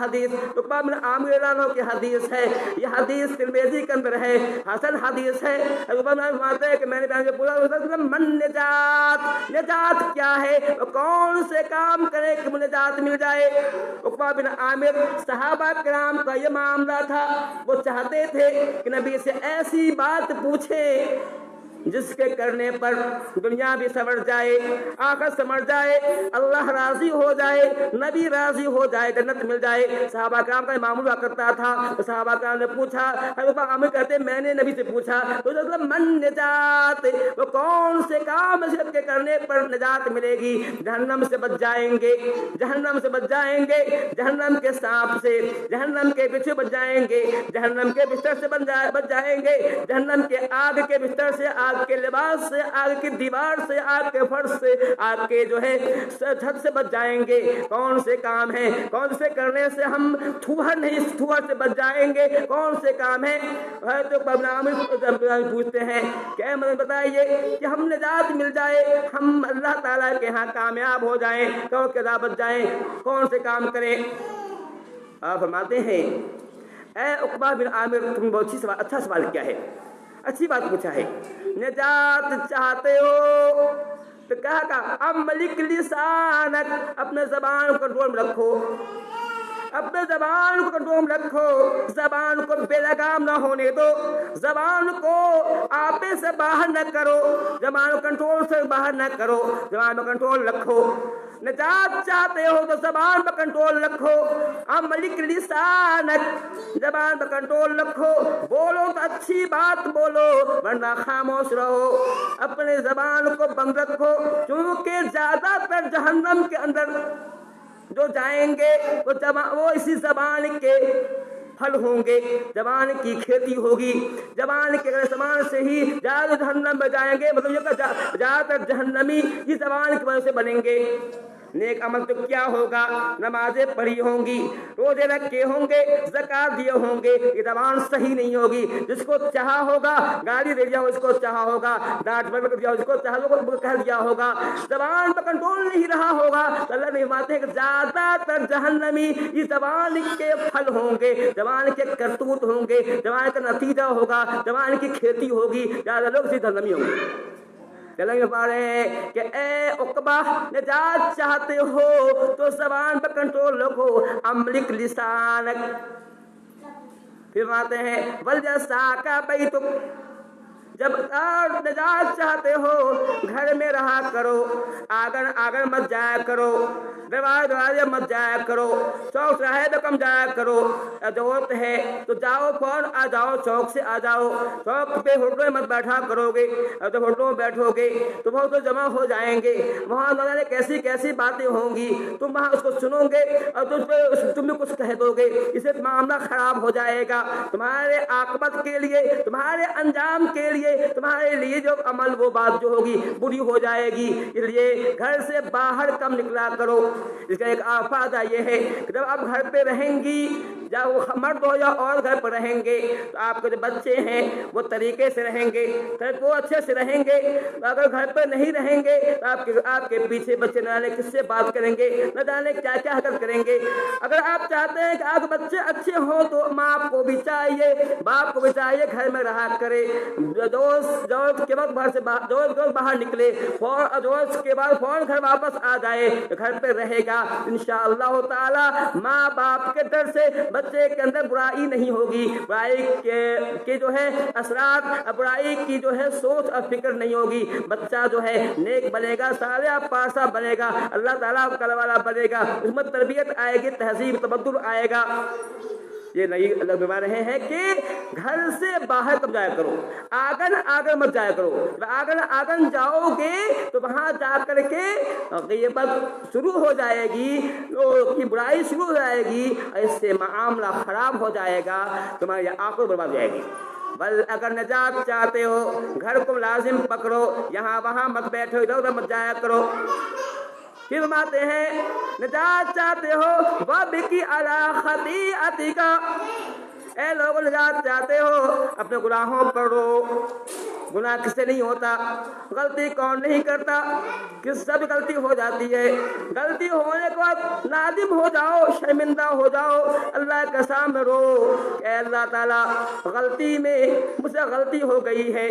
حدیث عقبہ بن عامر رضی اللہ عنہ کی حدیث ہے، یہ حدیث ترمذی کے اندر ہے، حسن حدیث ہے۔ عقبہ بن عامر فرماتے ہیں کہ میں نے بیان کیا پورا وسلم من نجات، نجات کیا ہے، کون سے کام کرے کہ نجات مل جائے۔ عقبہ بن عامر صحابہ کرام کا یہ معاملہ تھا، وہ چاہتے تھے کہ نبی سے ایسی بات پوچھیں جس کے کرنے پر دنیا بھی سنور جائے، آخرت سنور جائے، اللہ راضی ہو جائے، نبی راضی ہو جائے، جنت مل جائے۔ صحابہ کرام کا معمول ہوا کرتا تھا، تو صحابہ کرام نے پوچھا، حضرت عامر کہتے میں نے نبی سے پوچھا تو من نجات، وہ کون سے کام کے کرنے پر نجات ملے گی، جہنم سے بچ جائیں گے، جہنم سے بچ جائیں گے، جہنم کے سانپ سے، جہنم کے بچھو بچ جائیں گے، جہنم کے بستر سے بچ جائیں گے، جہنم کے آگ کے بستر سے، آگ کے لباس سے، آگ کی دیوار سے، آگ کے فرش سے، آگ کے جو ہے چھت سے بچ جائیں گے۔ کون سے کام ہیں، کون سے کرنے سے ہم تھوہر نہیں، تھوہر سے بچ جائیں گے، کون سے کام ہیں؟ تو پوچھتے ہیں کہ اے مدد بتائیے کہ ہم نجات مل جائے، ہم اللہ تعالیٰ کے ہاں کامیاب ہو جائیں، کون کے بچ جائیں، کون سے کام کریں؟ آپ فرماتے ہیں اے عقبہ بن عامر تم بہت اچھا سوال کیا ہے، اچھی بات پوچھا ہے۔ نجات چاہتے ہو تو کہا املک لسانک، اپنے زبان کو کنٹرول میں رکھو، اپنے زبان کو کنٹرول میں رکھو، زبان کو بے لگام نہ ہونے دو، زبان کو آپے سے باہر نہ کرو، زبان کو کنٹرول سے باہر نہ کرو، زبان میں کنٹرول رکھو۔ نجات چاہتے ہو تو زبان پر کنٹرول رکھو، املک لسانک، زبان پر کنٹرول رکھو، بولو تو اچھی بات بولو ورنہ خاموش رہو، اپنے زبان کو بند رکھو، کیونکہ زیادہ تر جہنم کے اندر جو جائیں گے وہ اسی زبان کے پھل ہوں گے، زبان کی کھیتی ہوگی، زبان کے زبان سے ہی زیادہ جہنم میں جائیں گے، مطلب یہ زیادہ تر جہنمی اس زبان کی وجہ سے بنیں گے۔ نیک عمل تو کیا ہوگا، نمازیں پڑھی ہوں گی، روزے رکھے ہوں گے، زکات دیے ہوں گے، یہ زبان صحیح نہیں ہوگی، جس کو چاہا ہوگا گالی دے دیا، اس کو چاہا ہوگا ڈانٹ پڑ دیا، اس کو چاہا ہوگا کہہ دیا ہوگا، زبان پر کنٹرول نہیں رہا ہوگا تو اللہ نے فرماتے ہیں کہ زیادہ تر جہنمی یہ زبان کے پھل ہوں گے، زبان کے کرتوت ہوں گے، زبان کا نتیجہ ہوگا، زبان کی کھیتی ہوگی، زیادہ لوگ اسی جہنمی ہوں گے۔ چلیں پا رہے ہیں کہ اے عقبہ نجات چاہتے ہو تو زبان پر کنٹرول رکھو، املک لسانک۔ پھر آتے ہیں وَلْيَسَعْكَ بَيْتُكَ، جب نجات چاہتے ہو گھر میں رہا کرو، آگن مت جایا کرو، دروازے مت جایا کرو، چوک رہے تو کم جایا کرو، ضرورت ہے تو جاؤ فوراً آ جاؤ، چوک سے آ جاؤ، چوک پہ ہوٹلوں میں مت بیٹھا کرو گے، جب ہوٹلوں میں بیٹھو گے تو بہت لوگ جمع ہو جائیں گے، وہاں نہ کیسی کیسی باتیں ہوں گی، تم وہاں اس کو سنو گے اور تم بھی کچھ کہہ دو گے، اس سے معاملہ خراب ہو جائے گا، تمہارے عاقبت کے لیے، تمہارے انجام کے لیے، تمہارے لیے جو عمل وہ بات جو ہوگی بری ہو جائے گی، اس لیے گھر سے باہر کم نکلا کرو۔ اس کا ایک فائدہ یہ ہے کہ جب آپ گھر پہ رہیں گی، یا وہ مرد ہو یا اور گھر پر رہیں گے تو آپ کے جو بچے ہیں وہ طریقے سے رہیں گے، وہ اچھے سے رہیں گے۔ اگر گھر پہ نہیں رہیں گے تو آپ کے پیچھے بچے نہ جانے کس سے بات کریں گے، نہ جانے کیا کیا حرکت کریں گے۔ اگر آپ چاہتے ہیں کہ آپ بچے اچھے ہوں تو ماں کو بھی چاہیے، باپ کو بھی چاہیے گھر میں رہا کرے، دوست کے وقت باہر نکلے، دوست کے بعد فوراً گھر واپس آ جائے، گھر پہ رہے گا انشاءاللہ تعالی ماں باپ کے در سے بچے کے اندر برائی نہیں ہوگی، برائی کے جو ہے اثرات، برائی کی جو ہے سوچ اور فکر نہیں ہوگی، بچہ جو ہے نیک بنے گا، صالح پارسا بنے گا، اللہ تعالیٰ کل والا بنے گا، اس میں تربیت آئے گی، تہذیب تمدن آئے گا۔ یہ نہیں اللہ بتا رہے ہیں کہ گھر سے باہر کب جایا کرو، آگن مت جایا کرو، آگن جاؤ گے تو وہاں جا کر کے غیبت شروع ہو جائے گی، کی برائی شروع ہو جائے گی، اس سے معاملہ خراب ہو جائے گا، تمہاری آنکھوں برباد ہو جائے گی۔ بل اگر نجات چاہتے ہو گھر کو لازم پکڑو، یہاں وہاں مت بیٹھو، ادھر ادھر مت جایا کرو۔ پھر فرماتے ہیں نجات چاہتے ہو وَبِكِ عَلَىٰ خَطِيئَتِكَ، اے لوگ نجات چاہتے ہو اپنے گناہوں پر رو. گناہ کس سے نہیں ہوتا؟ غلطی کون نہیں کرتا؟ کس سے بھی غلطی ہو جاتی ہے. غلطی ہونے کے بعد نادم ہو جاؤ, شرمندہ ہو جاؤ, اللہ کے سامنے رو کہ اے اللہ تعالیٰ غلطی میں مجھ سے غلطی ہو گئی ہے,